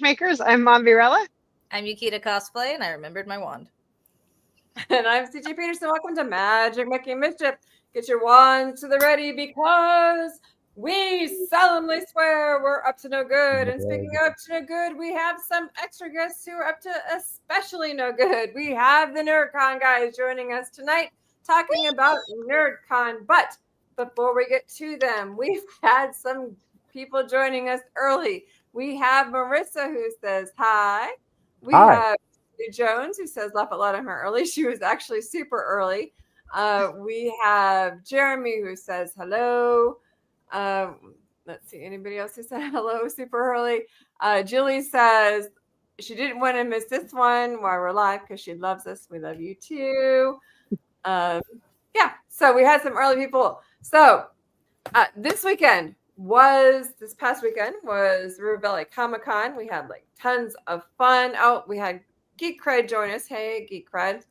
Makers. I'm Mom Virella. I'm Yukita Cosplay, and I remembered my wand. And I'm CJ Peterson. Welcome to Magic Making Mischief. Get your wands to the ready because we solemnly swear we're up to no good. And speaking of up to no good, we have some extra guests who are up to especially no good. We have the NerdCon guys joining us tonight talking about NerdCon. But before we get to them, we've had some people joining us early. We have Marissa who says hi. We have Jones, who says laugh out loud at her early. She was actually super early. We have Jeremy, who says hello. Let's see, anybody else who said hello super early? Julie says she didn't want to miss this one while we're live because she loves us. We love you too. Yeah, so we had some early people. So this past weekend was River Valley Comic-Con. We had like tons of fun. Oh, we had Geek Cred join us. Hey, Geek Cred.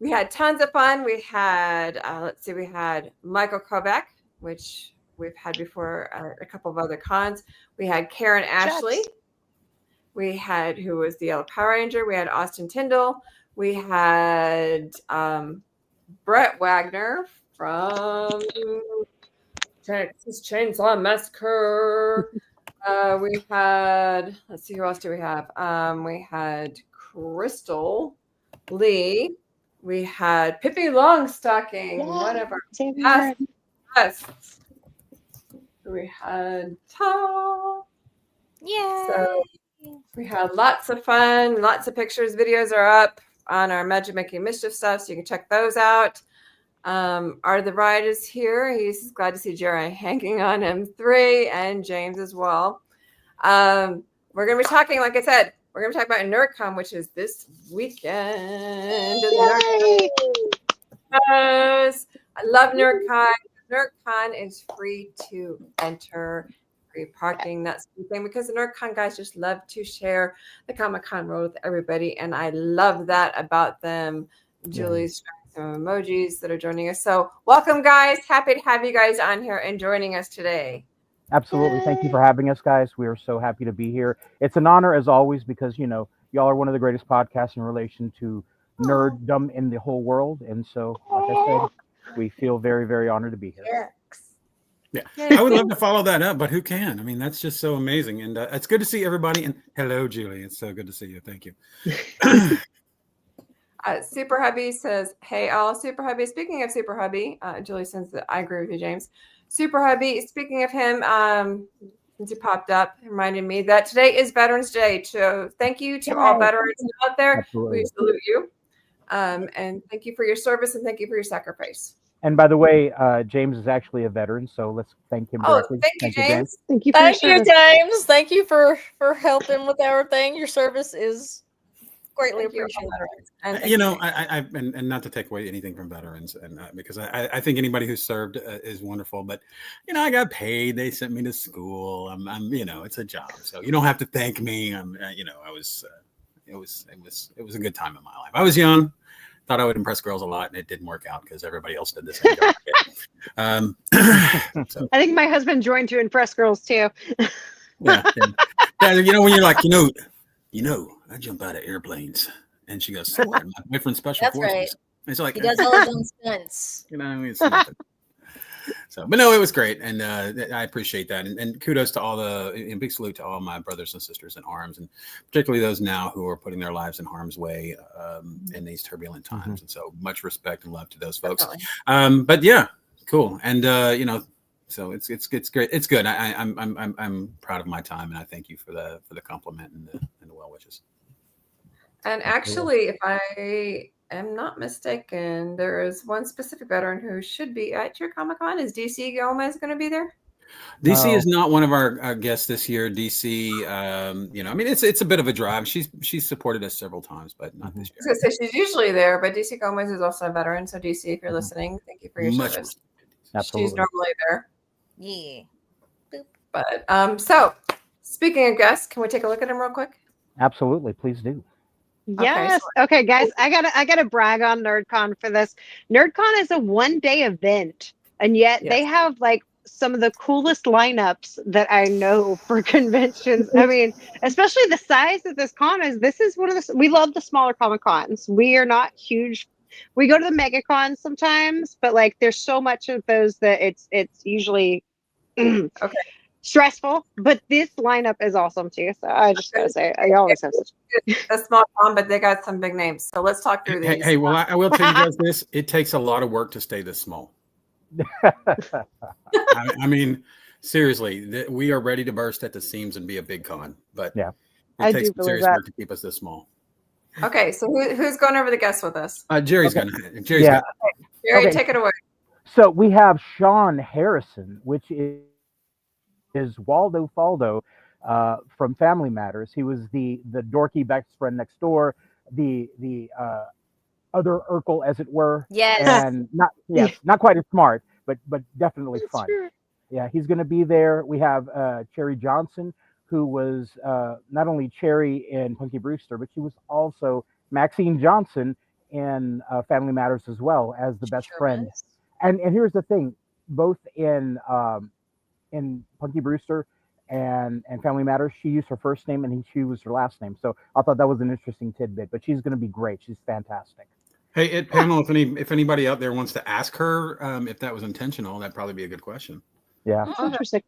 We had tons of fun. We had, we had Michael Kovac, which we've had before at a couple of other cons. We had Karen Ashley. We had, who was the Yellow Power Ranger. We had Austin Tyndall. We had Brett Wagner from Texas Chainsaw Massacre. We had, let's see, who else do we have? We had Crystal Lee. We had Pippi Longstocking, whatever. Yes. We had Tom. Yeah. So we had lots of fun, lots of pictures. Videos are up on our Magic Making Mischief stuff, so you can check those out. Art of the Ride is here. He's glad to see Jerry hanging on M3 and James as well. We're going to be talking, like I said, we're going to talk about NerdCon, which is this weekend. Yes. I love NerdCon. NerdCon is free to enter, free parking, that sort of thing, because the NerdCon guys just love to share the Comic-Con world with everybody, and I love that about them. Julie's some emojis that are joining us. So welcome, guys. Happy to have you guys on here and joining us today. Absolutely. Thank you for having us, guys. We are so happy to be here. It's an honor, as always, because, y'all are one of the greatest podcasts in relation to nerddom in the whole world. And so, like I said, we feel very, very honored to be here. Yeah, I would love to follow that up, but who can? I mean, that's just so amazing. And it's good to see everybody. And hello, Julie. It's so good to see you. Thank you. Super Hubby says, hey, all. Super Hubby, speaking of Super Hubby, Julie says that I agree with you, James. Super Hubby, speaking of him, since he popped up, reminded me that today is Veterans Day. So thank you to all veterans out there. Absolutely. We salute you. And thank you for your service and thank you for your sacrifice. And by the way, James is actually a veteran, so let's thank him directly. Thank you, James. Thank you, Thank you, James. Thank you for helping with everything. Your service is greatly appreciated. And and not to take away anything from veterans, and because I think anybody who served is wonderful, but I got paid. They sent me to school. I'm it's a job, so you don't have to thank me. It was a good time in my life. I was young, thought I would impress girls a lot, and it didn't work out because everybody else did the same job. So. I think my husband joined to impress girls too. Yeah. When you're like, I jump out of airplanes, and she goes, "So what? My boyfriend's special That's forces." Right. It's like he does all his own stunts. It's nothing. So, but no, it was great, and I appreciate that, and kudos to all and big salute to all my brothers and sisters in arms, and particularly those now who are putting their lives in harm's way in these turbulent times. And so, much respect and love to those folks. But yeah, cool, and so it's great. It's good. I'm proud of my time, and I thank you for the compliment and the well wishes. And actually, if I am not mistaken, there is one specific veteran who should be at your Comic-Con. Is DC Gomez going to be there? DC is not one of our guests this year. DC, it's a bit of a drive. She's supported us several times, but not this year. I was going to say she's usually there, but DC Gomez is also a veteran. So DC, if you're listening, thank you for your service. Absolutely. She's normally there. Yeah. Boop. But so speaking of guests, can we take a look at him real quick? Absolutely, please do. Yes. Okay, guys, I gotta brag on NerdCon for this. NerdCon is a one-day event, and yet they have like some of the coolest lineups that I know for conventions. I mean, especially the size of this con is. This is one of the. We love the smaller Comic Cons. We are not huge. We go to the mega cons sometimes, but like there's so much of those that it's usually Okay. stressful. But this lineup is awesome too. So I just gotta say, I always have such. A small con, but they got some big names. So let's talk through these. Hey, well, I will tell you guys this: it takes a lot of work to stay this small. I mean, seriously, we are ready to burst at the seams and be a big con, but Yeah. I it do takes some believe serious that. work to keep us this small. Okay, so who's going over the guests with us? Jerry's Okay. gonna. Jerry's Yeah. got. Jerry, Okay. take it away. So we have Sean Harrison, which is Waldo Faldo from Family Matters. He was the dorky best friend next door, the other Urkel, as it were, Yes. and not quite as smart, but definitely That's fun. true. Yeah, he's going to be there. We have Cherry Johnson, who was not only Cherry in Punky Brewster, but she was also Maxine Johnson in Family Matters as well as the best friend. was. And here's the thing, both in Punky Brewster and Family Matters, she used her first name and she used her last name. So I thought that was an interesting tidbit. But she's going to be great. She's fantastic. Hey, Ed panel, if anybody out there wants to ask her if that was intentional, that'd probably be a good question. Yeah. That's interesting.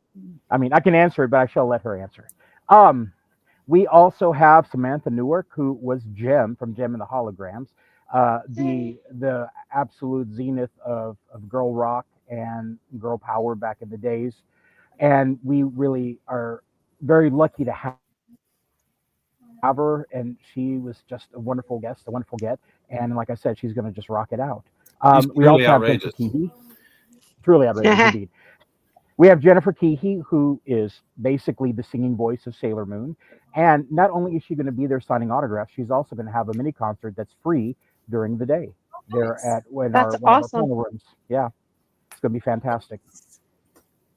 I mean, I can answer it, but I shall let her answer. We also have Samantha Newark, who was Jem from Jem and the Holograms, the absolute zenith of girl rock and girl power back in the days. And we really are very lucky to have her. And she was just a wonderful guest, a wonderful get. And like I said, she's going to just rock it out. She's We truly also have outrageous. Jennifer Keehee. Truly outrageous indeed. We have Jennifer Keehee, who is basically the singing voice of Sailor Moon. And not only is she going to be there signing autographs, she's also going to have a mini concert that's free during the day. They're at one That's of our awesome. panel rooms. Yeah, it's going to be fantastic.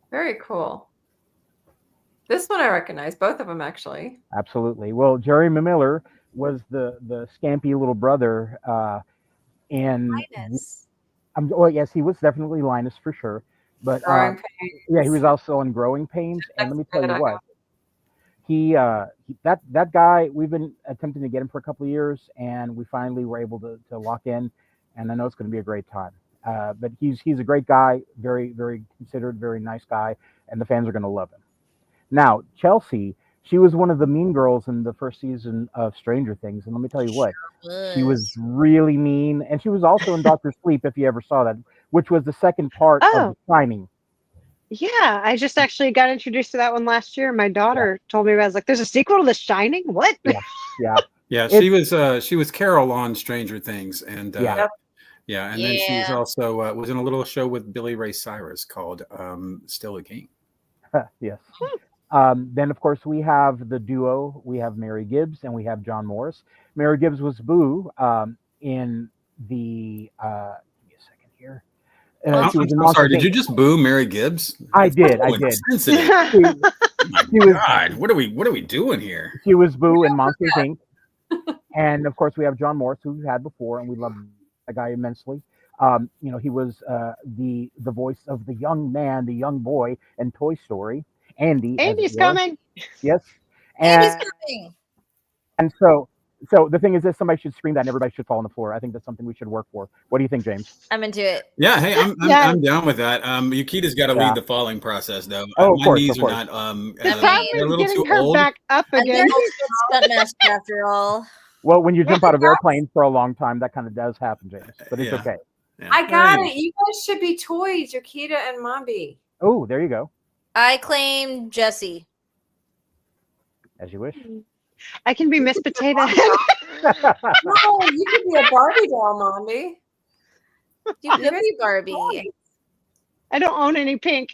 Very cool. This one I recognize, both of them actually. Absolutely. Well, Jerry Miller was the scampy little brother in. Linus. Well, yes, he was definitely Linus for sure. But Growing Pains. yeah, he was also in Growing Pains. And let me tell you what, that guy, we've been attempting to get him for a couple of years, and we finally were able to lock in. And I know it's going to be a great time. But he's a great guy, very, very considerate, very nice guy, and the fans are going to love him. Now, Chelsea, she was one of the mean girls in the first season of Stranger Things, and let me tell you what, she was really mean, and she was also in Doctor Sleep, if you ever saw that, which was the second part of The Shining. Yeah, I just actually got introduced to that one last year. My daughter told me about it. I was like, "There's a sequel to The Shining? What?" Yeah. Yeah, she was Carol on Stranger Things, and and then she was also was in a little show with Billy Ray Cyrus called Still a King. Yes. Then, of course, we have the duo. We have Mary Gibbs and we have John Morris. Mary Gibbs was Boo in the. Give me a second here. I'm sorry. Did you just boo Mary Gibbs? I did. Sensitive. Oh my God, what are we doing here? She was Boo in Monsters Inc. And of course, we have John Morris, who we've had before, and we love that guy immensely. He was the voice of the young man, the young boy in Toy Story. Andy's coming. Yes. Andy's coming. And so the thing is this, somebody should scream that and everybody should fall on the floor. I think that's something we should work for. What do you think, James? I'm into it. Yeah, hey, I'm down with that. Yukita's got to lead the falling process, though. Oh, my knees are not The problem they're a is little getting too her old. back up again. Stunt master after all. Well, when you jump out of airplanes for a long time, that kind of does happen, James. But it's okay. Yeah. I got it. You guys should be toys, Yukita and Mombi. Oh, there you go. I claim Jesse. As you wish. I can be Miss Potato Head. No, you could be a Barbie doll, Mombi. You could be Barbie. I don't own any pink.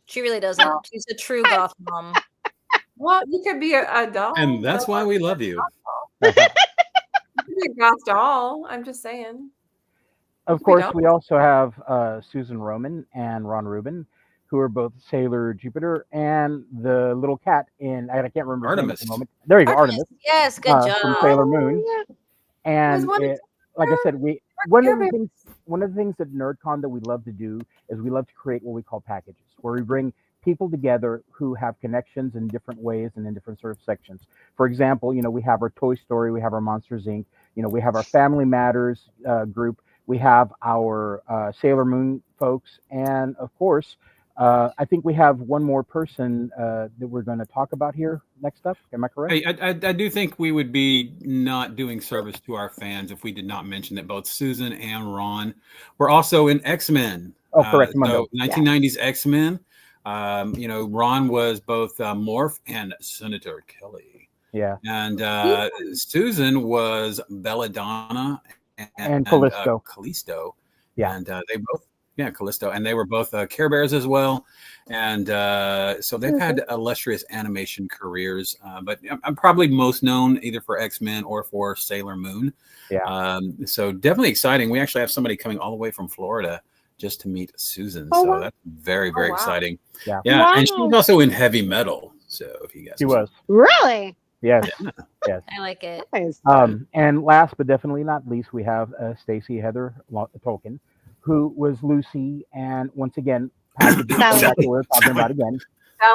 She really doesn't. She's a true goth mom. Well, you could be a doll. And that's why we love you. You could be a goth doll. I'm just saying. Of course, we also have Susan Roman and Ron Rubin, who are both Sailor Jupiter and the little cat in, I can't remember his name at the moment. There you go, Artemis. Yes, good job. From Sailor Moon. Yeah. And like I said, one of Care the Bears. things one of the things at NerdCon that we love to do is we love to create what we call packages, where we bring people together who have connections in different ways and in different sort of sections. For example, we have our Toy Story, we have our Monsters Inc., we have our Family Matters group, we have our Sailor Moon folks, and of course, I think we have one more person that we're going to talk about here next up. Am I correct? I do think we would be not doing service to our fans if we did not mention that both Susan and Ron were also in X-Men. Oh, correct. So 1990s X-Men. Ron was both Morph and Senator Kelly. Yeah. And Susan was Belladonna and Callisto. Callisto. Yeah. And they both, Callisto. And they were both Care Bears as well. And so they've had illustrious animation careers. But I'm probably most known either for X-Men or for Sailor Moon. Yeah. So definitely exciting. We actually have somebody coming all the way from Florida just to meet Susan. Oh, So wow. that's very, very exciting. Yeah. Yeah. Wow. And she was also in heavy metal. So if you guys She was. Really? Yes. Yes. I like it. Nice. And last but definitely not least, we have Stacey Heather Tolkien, who was Lucy, and once again, packages Sally. that we're talking about again.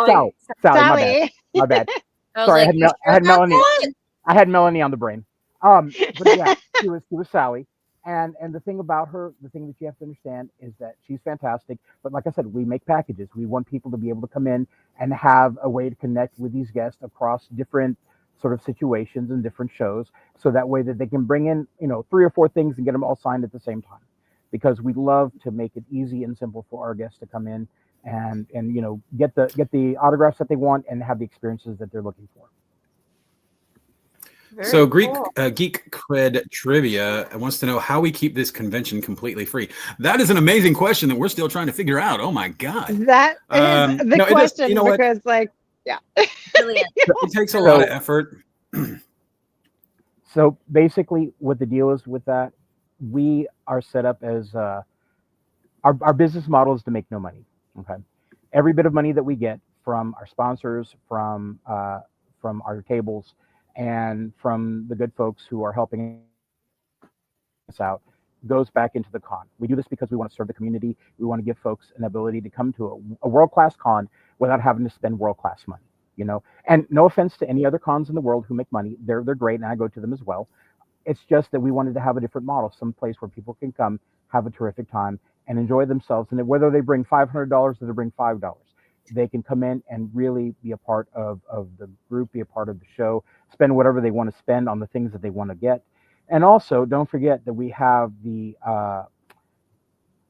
Sally. Sally, my bad. I was Sorry, like, I had Melanie. that? I had Melanie on the brain. But yeah, she was Sally. And the thing about her, the thing that you have to understand is that she's fantastic. But like I said, we make packages. We want people to be able to come in and have a way to connect with these guests across different sort of situations and different shows, so that way that they can bring in 3 or 4 things and get them all signed at the same time. Because we love to make it easy and simple for our guests to come in and get the autographs that they want and have the experiences that they're looking for. Very So cool. Geek Cred Trivia wants to know how we keep this convention completely free. That is an amazing question that we're still trying to figure out. Oh my God. That is the question because Brilliant. It takes a lot of effort. So basically what the deal is with that, we are set up as our business model is to make no money. Okay. Every bit of money that we get from our sponsors, from our tables, and from the good folks who are helping us out goes back into the con. We do this because we want to serve the community. We want to give folks an ability to come to a world-class con without having to spend world-class money. And no offense to any other cons in the world who make money. They're great, and I go to them as well. It's just that we wanted to have a different model, some place where people can come, have a terrific time, and enjoy themselves. And whether they bring $500 or they bring $5, they can come in and really be a part of the group, be a part of the show, spend whatever they want to spend on the things that they want to get. And also, don't forget that we have the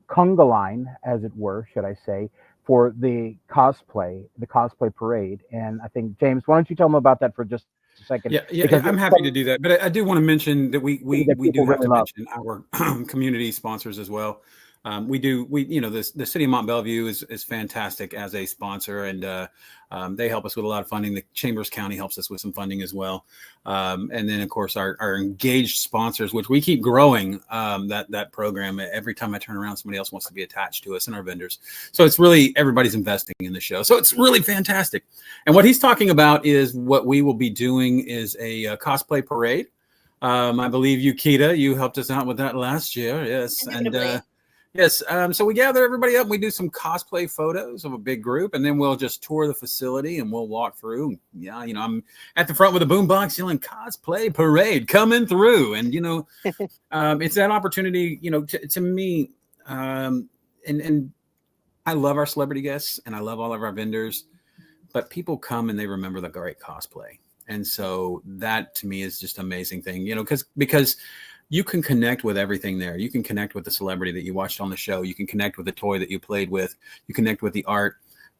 conga line, as it were, should I say, for the cosplay parade. And I think, James, why don't you tell them about that for just a second? Yeah, I'm happy to do that. But I do want to mention that we do have to mention our community sponsors as well. The city of Mont Bellevue is fantastic as a sponsor, and they help us with a lot of funding. The Chambers County helps us with some funding as well. And then of course our engaged sponsors, which we keep growing, that program. Every time I turn around, somebody else wants to be attached to us, and our vendors. So it's really, everybody's investing in the show. So it's really fantastic. And what he's talking about is what we will be doing is a cosplay parade. I believe you helped us out with that last year. Yes. And yes. So we gather everybody up. We do some cosplay photos of a big group, and then we'll just tour the facility and we'll walk through. Yeah, I'm at the front with a boombox yelling "Cosplay Parade coming through," and it's that opportunity. To me, and I love our celebrity guests and I love all of our vendors, but people come and they remember the great cosplay, and so that to me is just an amazing thing. Because you can connect with everything there. You can connect with the celebrity that you watched on the show. You can connect with the toy that you played with. You connect with the art,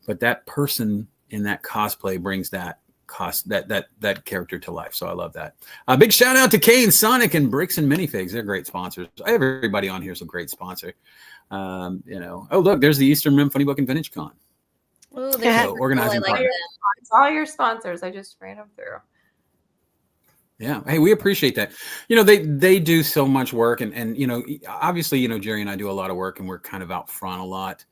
but that person in that cosplay brings that character to life. So I love that. A big shout out to Kane, Sonic, and Bricks and Minifigs. They're great sponsors. Everybody on here is a great sponsor. Oh look, there's the Eastern Rim Funny Book and Vintage Con. Ooh, they're So organizing cool. I like partner. It's all your sponsors. I just ran them through. Yeah. Hey, we appreciate that. They do so much work, and obviously, Jerry and I do a lot of work, and we're kind of out front a lot.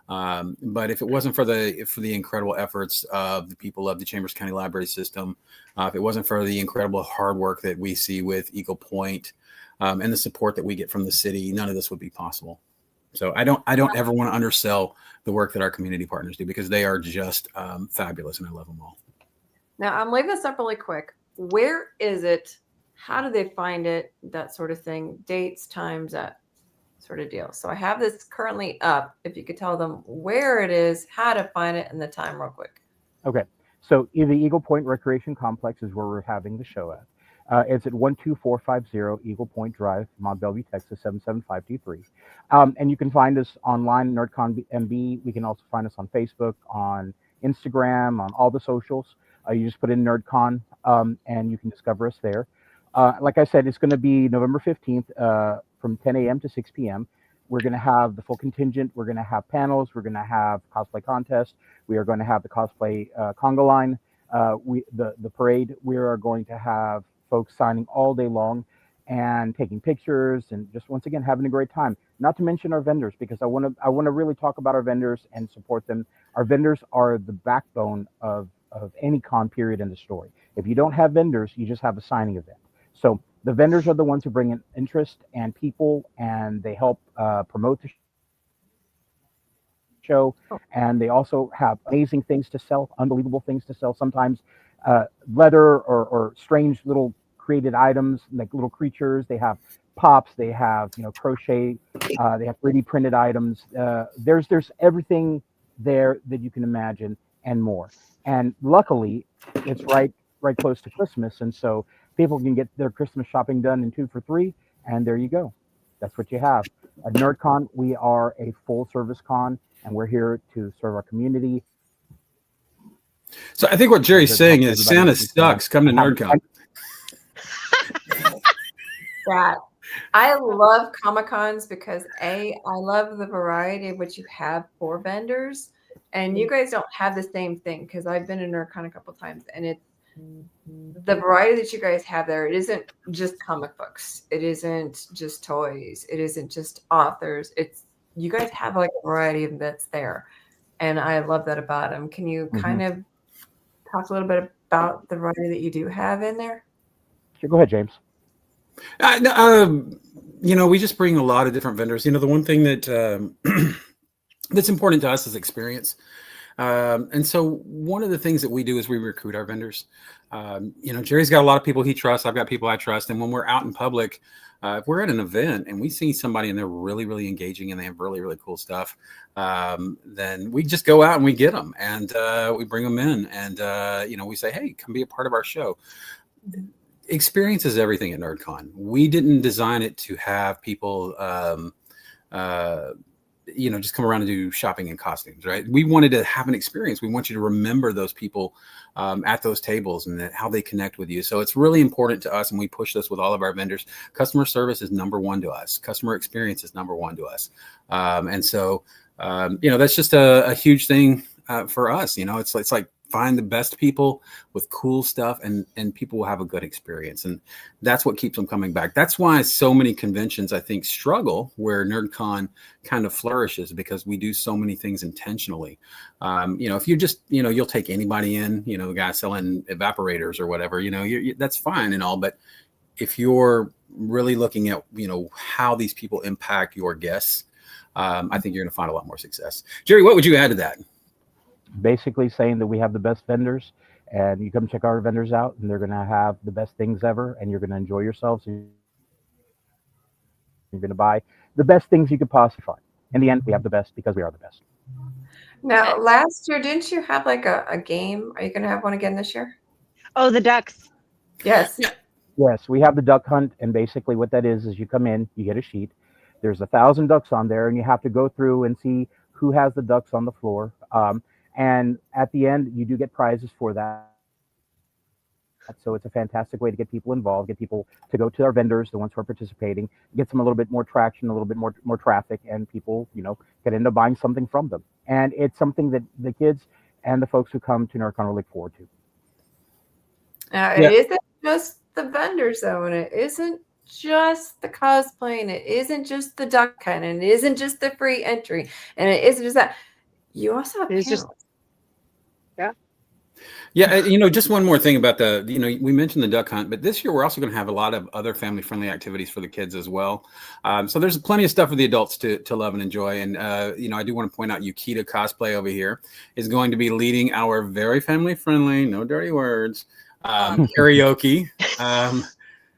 But if it wasn't for the incredible efforts of the people of the Chambers County Library System, if it wasn't for the incredible hard work that we see with Eagle Point, and the support that we get from the city, none of this would be possible. So I don't ever want to undersell the work that our community partners do, because they are just fabulous, and I love them all. Now, I'm leaving this up really quick. Where is it? How do they find it? That sort of thing. Dates, times, that sort of deal. So I have this currently up. If you could tell them where it is, how to find it, and the time real quick. Okay. So the Eagle Point Recreation Complex is where we're having the show at. It's at 12450 Eagle Point Drive, Mont Belvieu, Texas 77523. And you can find us online, NerdCon MB. We can also find us on Facebook, on Instagram, on all the socials. You just put in NerdCon, and you can discover us there. Like I said, it's going to be November 15th from 10 a.m. to 6 p.m. We're going to have the full contingent. We're going to have panels. We're going to have cosplay contests. We are going to have the cosplay conga line. The parade. We are going to have folks signing all day long and taking pictures, and just once again having a great time. Not to mention our vendors, because I want to really talk about our vendors and support them. Our vendors are the backbone of any con period in the story. If you don't have vendors, you just have a signing event. So the vendors are the ones who bring in interest and people, and they help promote the show. And they also have amazing things to sell, unbelievable things to sell. Sometimes leather or strange little created items, like little creatures. They have pops. They have crochet. They have 3D printed items. There's everything there that you can imagine and more. And luckily, it's right close to Christmas, and so people can get their Christmas shopping done in 2 for $3, and there you go. That's what you have. At NerdCon, we are a full-service con, and we're here to serve our community. So I think what Jerry's saying is Santa sucks. Come to NerdCon. That I love Comic Cons because I love the variety of what you have for vendors, and you guys don't have the same thing, because I've been to NerdCon a couple times, and it's the variety that you guys have there. It isn't just comic books. It isn't just toys. It isn't just authors. It's you guys have like a variety of that's there, and I love that about them. Can you kind of talk a little bit about the variety that you do have in there? Sure, go ahead, James. We just bring a lot of different vendors. The one thing that that's important to us is experience. And so one of the things that we do is we recruit our vendors. Jerry's got a lot of people he trusts. I've got people I trust. And when we're out in public, if we're at an event and we see somebody and they're really, really engaging and they have really, really cool stuff, then we just go out and we get them and we bring them in and, we say, hey, come be a part of our show. Experience is everything at NerdCon. We didn't design it to have people, just come around and do shopping in costumes, right? We wanted to have an experience. We want you to remember those people at those tables and how they connect with you. So it's really important to us, and we push this with all of our vendors. Customer service is number one to us. Customer experience is number one to us. And so, that's just a huge thing for us. It's like find the best people with cool stuff, and people will have a good experience. And that's what keeps them coming back. That's why so many conventions, I think, struggle where NerdCon kind of flourishes, because we do so many things intentionally. If you just, you'll take anybody in, the guy selling evaporators or whatever, that's fine and all. But if you're really looking at, how these people impact your guests, I think you're going to find a lot more success. Jerry, what would you add to that? Basically saying that we have the best vendors, and you come check our vendors out, and they're going to have the best things ever, and you're going to enjoy yourselves. You're going to buy the best things you could possibly find. In the end, we have the best because we are the best. Now, last year, didn't you have like a game? Are you going to have one again this year? Oh, the ducks. Yes. Yes, we have the duck hunt, and basically what that is you come in, you get a sheet. There's 1,000 ducks on there, and you have to go through and see who has the ducks on the floor. And at the end, you do get prizes for that. So it's a fantastic way to get people involved, get people to go to our vendors, the ones who are participating, get them a little bit more traction, a little bit more traffic, and people, can end up buying something from them. And it's something that the kids and the folks who come to NerdCon will look forward to. It isn't just the vendors, though, and it isn't just the cosplay, and it isn't just the duck hunt, and it isn't just the free entry, and it isn't just that. You also have panels. Yeah, just one more thing about we mentioned the duck hunt, but this year we're also going to have a lot of other family-friendly activities for the kids as well. So there's plenty of stuff for the adults to love and enjoy. And, I do want to point out Yukita Cosplay over here is going to be leading our very family-friendly, no dirty words, karaoke.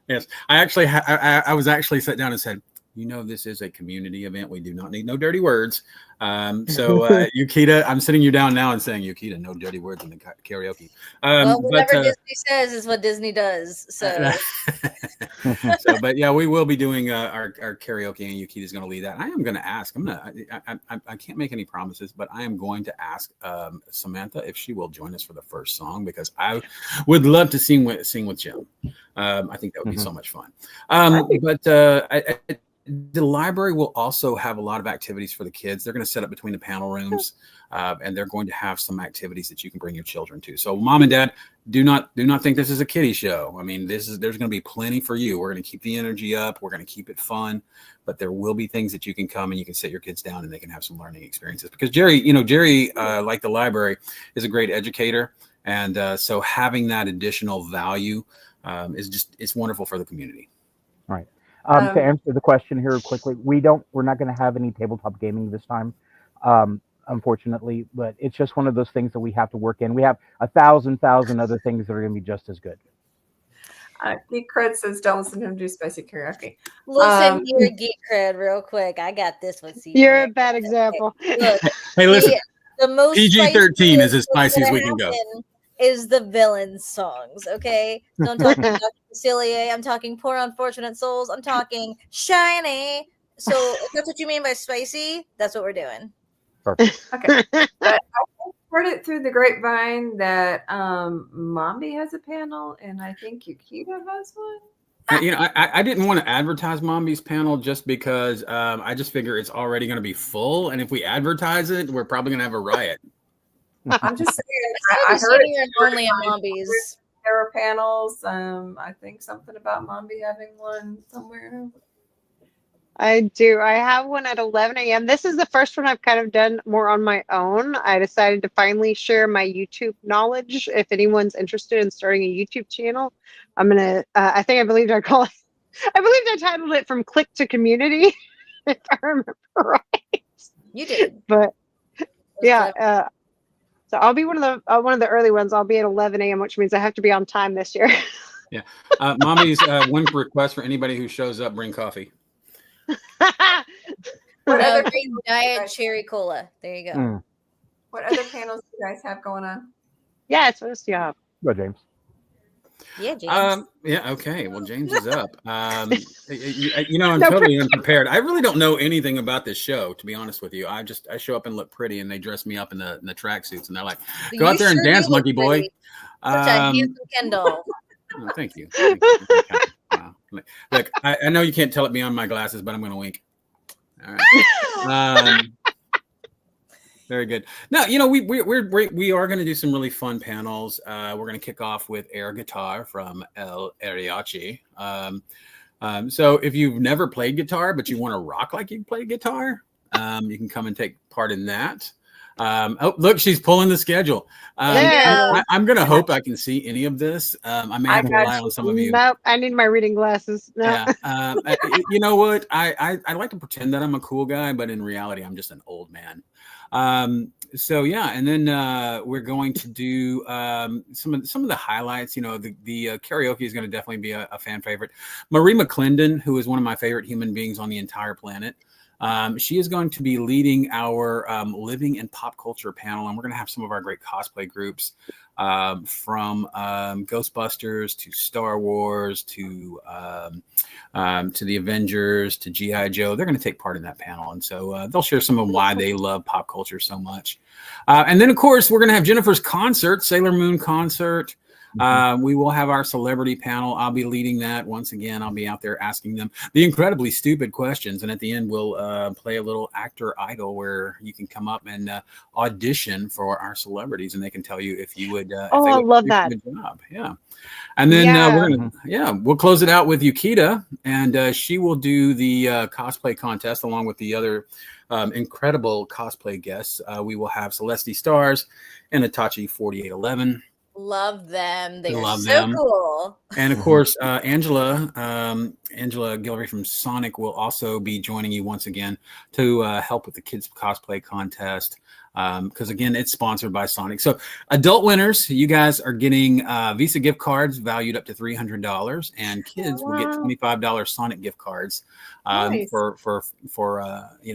Yes, I was actually sat down and said, this is a community event. We do not need no dirty words. So Yukita, I'm sitting you down now and saying, Yukita, no dirty words in the karaoke. Well, whatever Disney says is what Disney does. So, but yeah, we will be doing our karaoke, and Yukita's going to lead that. I am going to ask. I can't make any promises, but I am going to ask Samantha if she will join us for the first song, because I would love to sing with Jim. I think that would be so much fun. The library will also have a lot of activities for the kids. They're going to set up between the panel rooms, and they're going to have some activities that you can bring your children to. So, mom and dad, do not think this is a kiddie show. I mean, there's going to be plenty for you. We're going to keep the energy up. We're going to keep it fun, but there will be things that you can come and you can sit your kids down and they can have some learning experiences. Because Jerry, like the library, is a great educator, and so having that additional value it's wonderful for the community. All right. To answer the question here quickly, we're not going to have any tabletop gaming this time, unfortunately, but it's just one of those things that we have to work in. We have 1,000 other things that are going to be just as good. Geek Cred says, don't listen to him do spicy karaoke. Listen here, Geek Cred, real quick. I got this one. You're a bad example. Look, hey, listen, the most PG-13 is as spicy as we can go. Is the villain songs, okay? So I'm talking Dr. Facilier, I'm talking Poor Unfortunate Souls, I'm talking Shiny. So if that's what you mean by spicy, that's what we're doing. Perfect. Okay. But I heard it through the grapevine that Mombi has a panel, and I think Yukita has one. I didn't want to advertise Mombi's panel just because I just figure it's already going to be full, and if we advertise it, we're probably going to have a riot. I'm just saying. I heard it only in Mombi's. There are panels. I think something about Mombi having one somewhere. I do. I have one at 11 a.m. This is the first one I've kind of done more on my own. I decided to finally share my YouTube knowledge. If anyone's interested in starting a YouTube channel, I'm gonna. I believed I titled it "From Click to Community," if I remember right. You did, but yeah. So I'll be one of the early ones. I'll be at 11 a.m., which means I have to be on time this year. Yeah. Mommy's one request for anybody who shows up, bring coffee. Diet cherry cola. There you go. What other panels do you guys have going on? Yeah, it's supposed to have. Go, James. Yeah, James. Yeah, okay. Well, James is up. I'm totally unprepared. I really don't know anything about this show, to be honest with you. I show up and look pretty, and they dress me up in the tracksuits, and they're like, "Go out there and dance, monkey boy." Such a handsome Kendall. Oh, thank you. Wow. Look, I know you can't tell it beyond my glasses, but I'm going to wink. All right. Very good. Now, we are going to do some really fun panels. We're going to kick off with air guitar from El Ariachi. So if you've never played guitar, but you want to rock like you play guitar, you can come and take part in that. Oh, look, she's pulling the schedule. I'm going to hope I can see any of this. I may have to rely on some of you. Nope, I need my reading glasses. No. Yeah. You know what? I like to pretend that I'm a cool guy, but in reality, I'm just an old man. So yeah, and then we're going to do some of the highlights. The karaoke is going to definitely be a fan favorite. Marie McClendon, who is one of my favorite human beings on the entire planet. She is going to be leading our living and pop culture panel, and we're going to have some of our great cosplay groups from Ghostbusters to Star Wars to the Avengers to G.I. Joe. They're going to take part in that panel, and so they'll share some of why they love pop culture so much. And then, of course, we're going to have Jennifer's concert, Sailor Moon concert. We will have our celebrity panel. I'll be leading that. Once again, I'll be out there asking them the incredibly stupid questions. And at the end, we'll play a little actor idol where you can come up and audition for our celebrities, and they can tell you if you would. I love that. Good job. Yeah. And then we'll close it out with Yukita, and she will do the cosplay contest along with the other incredible cosplay guests. We will have Celeste Stars and Itachi 4811. Love them. They We are love so them. cool. And of course, Angela Guillory from Sonic will also be joining you once again to help with the kids cosplay contest. Because again, it's sponsored by Sonic. So adult winners, you guys are getting Visa gift cards valued up to $300, and kids will get $25 Sonic gift cards Nice. for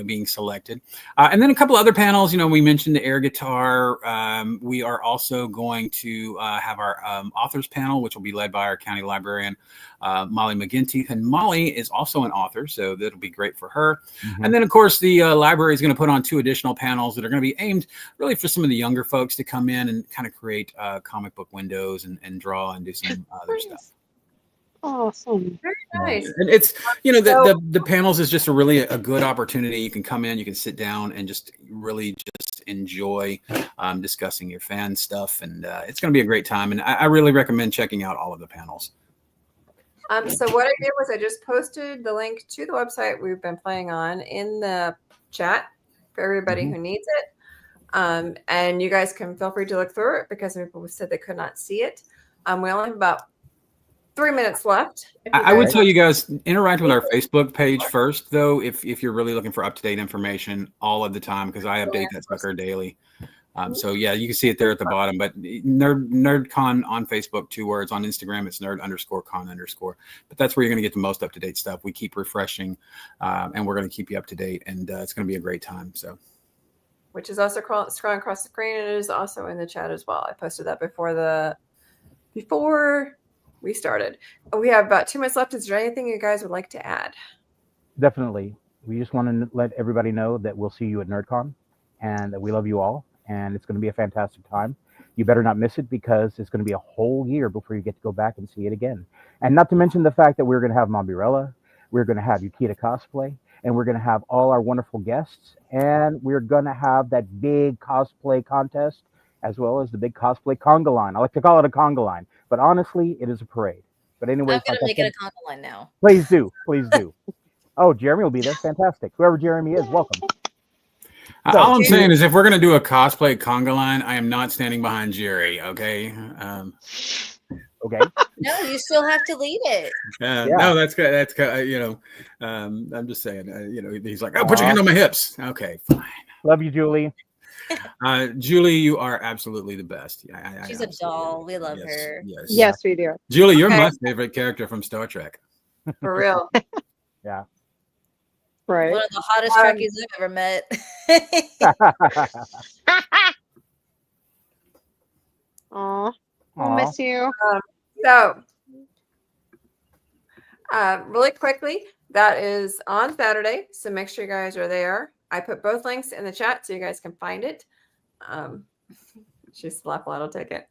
being selected. And then a couple other panels. We mentioned the air guitar. We are also going to have our authors panel, which will be led by our county librarian, Molly McGinty. And Molly is also an author, so that'll be great for her. Mhm. And then, of course, the library is going to put on 2 additional panels that are going to be aimed really for some of the younger folks to come in and kind of create comic book windows and draw and do some other stuff. Awesome. Very nice. And it's, So- the panels is just a good opportunity. You can come in, you can sit down and just really just enjoy discussing your fan stuff. And it's going to be a great time. And I really recommend checking out all of the panels. So what I did was I just posted the link to the website we've been playing on in the chat for everybody who needs it. And you guys can feel free to look through it because people said they could not see it. We only have about 3 minutes left. I would tell you guys, interact with our Facebook page first, though, if you're really looking for up-to-date information all of the time, because I update that sucker daily. So yeah, you can see it there at the bottom, but NerdCon on Facebook, 2 words. On Instagram, it's nerd_con_. But that's where you're going to get the most up-to-date stuff. We keep refreshing, and we're going to keep you up to date, and it's going to be a great time. So, which is also scrolling across the screen, and it is also in the chat as well. I posted that before we started. We have about 2 minutes left. Is there anything you guys would like to add? Definitely. We just want to let everybody know that we'll see you at NerdCon and that we love you all. And it's going to be a fantastic time. You better not miss it because it's going to be a whole year before you get to go back and see it again. And not to mention the fact that we're going to have Mombirella, we're going to have Yukita Cosplay, and we're going to have all our wonderful guests. And we're going to have that big cosplay contest as well as the big cosplay conga line. I like to call it a conga line, but honestly, it is a parade. But anyway, I'm gonna make it a conga line now. Please do. Please do. Oh, Jeremy will be there. Fantastic. Whoever Jeremy is, welcome. all I'm saying is if we're going to do a cosplay conga line, I am not standing behind Jerry, okay? Okay. No, you still have to lead it. No, that's good. That's good. I'm just saying, he's like, oh, put your hand on my hips. Okay, fine. Love you, Julie. Julie, you are absolutely the best. She's a doll. We love her. Yes, we do. Julie, you're my favorite character from Star Trek. For real. Yeah. Right. One of the hottest Trekkies I've ever met. Aw, I'll miss you. So, really quickly, that is on Saturday. So make sure you guys are there. I put both links in the chat so you guys can find it. She's laughing. I'll take it.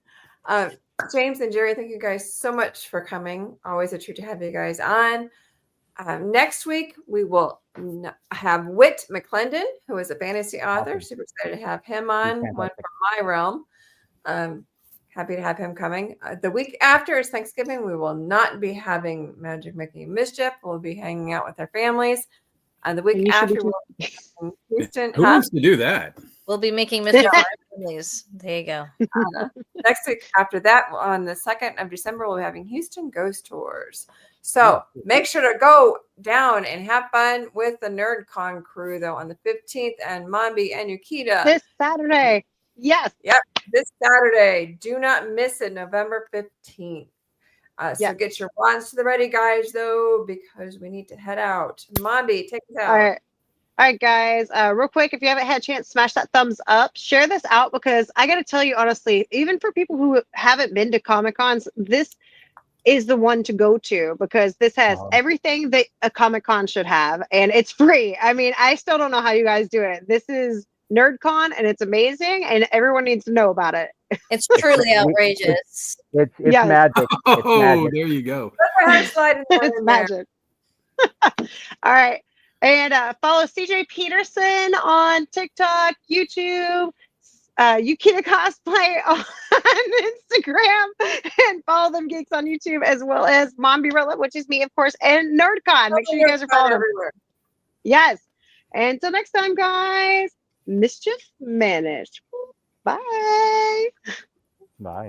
James and Jerry, thank you guys so much for coming. Always a treat to have you guys on. Next week, we will have Whit McClendon, who is a fantasy author. Awesome. Super excited to have him on. One from my realm. Happy to have him coming. The week after is Thanksgiving. We will not be having Magic Making Mischief. We'll be hanging out with our families. And the week after, we'll be in Houston. Who wants to do that? We'll be making mischief on our families. There you go. Next week after that, on the 2nd of December, we'll be having Houston Ghost Tours. So make sure to go down and have fun with the NerdCon crew, though, on the 15th, and Mambi and Yukita. This Saturday. Yes. Yep. This Saturday. Do not miss it, November 15th. So get your wands to the ready, guys, though, because we need to head out. Mambi, take us out. All right, guys. Real quick, if you haven't had a chance, smash that thumbs up. Share this out because I got to tell you honestly, even for people who haven't been to Comic Cons, this is the one to go to because this has everything that a Comic Con should have, and it's free. I mean, I still don't know how you guys do it. This is NerdCon, and it's amazing, and everyone needs to know about it. It's truly outrageous. It's magic. It's magic. There you go. It's magic. All right. And follow CJ Peterson on TikTok, YouTube, Yukita Cosplay on Instagram, and follow them geeks on YouTube, as well as Mombirella, which is me, of course, and NerdCon. Make sure you guys are following everywhere. Yes. And until next time, guys, mischief managed. Bye. Bye.